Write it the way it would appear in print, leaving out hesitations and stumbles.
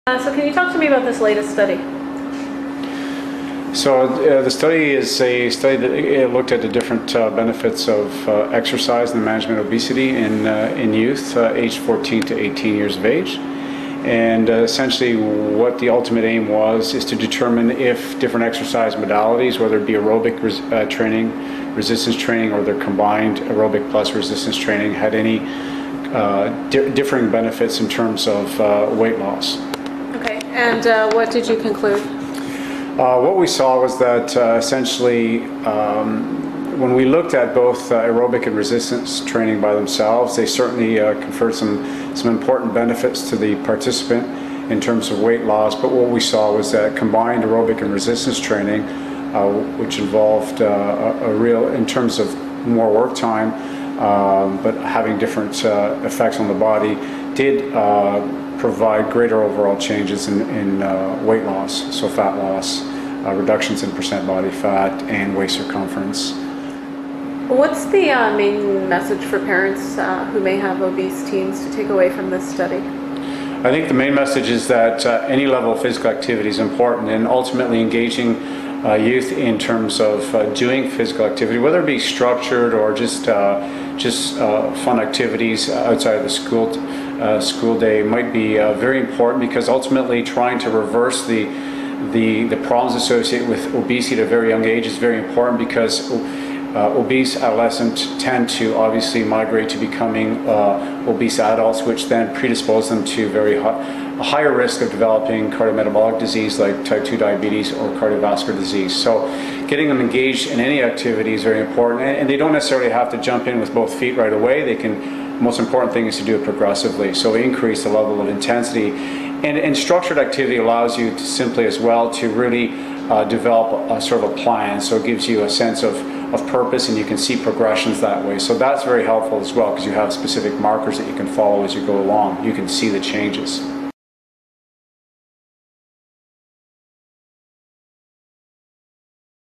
So can you talk to me about this latest study? So the study is a study that looked at the different benefits of exercise and the management of obesity in youth aged 14 to 18 years of age. And essentially what the ultimate aim was is to determine if different exercise modalities, whether it be aerobic training, resistance training, or their combined aerobic plus resistance training, had any differing benefits in terms of weight loss. Okay, and what did you conclude? What we saw was that essentially when we looked at both aerobic and resistance training by themselves, they certainly conferred some important benefits to the participant in terms of weight loss. But what we saw was that combined aerobic and resistance training, which involved a real, in terms of more work time, but having different effects on the body, did provide greater overall changes in weight loss, so fat loss, reductions in percent body fat, and waist circumference. What's the main message for parents who may have obese teens to take away from this study? I think the main message is that any level of physical activity is important, and ultimately engaging youth in terms of doing physical activity, whether it be structured or just fun activities outside of the school day, might be very important, because ultimately trying to reverse the problems associated with obesity at a very young age is very important, because obese adolescents tend to obviously migrate to becoming obese adults, which then predispose them to a higher risk of developing cardiometabolic disease like type 2 diabetes or cardiovascular disease. So getting them engaged in any activity is very important, and they don't necessarily have to jump in with both feet right away. They can, the most important thing is to do it progressively, so increase the level of intensity. And structured activity allows you to simply as well to really develop a sort of a plan, so it gives you a sense of purpose, and you can see progressions that way. So that's very helpful as well, because you have specific markers that you can follow as you go along. You can see the changes.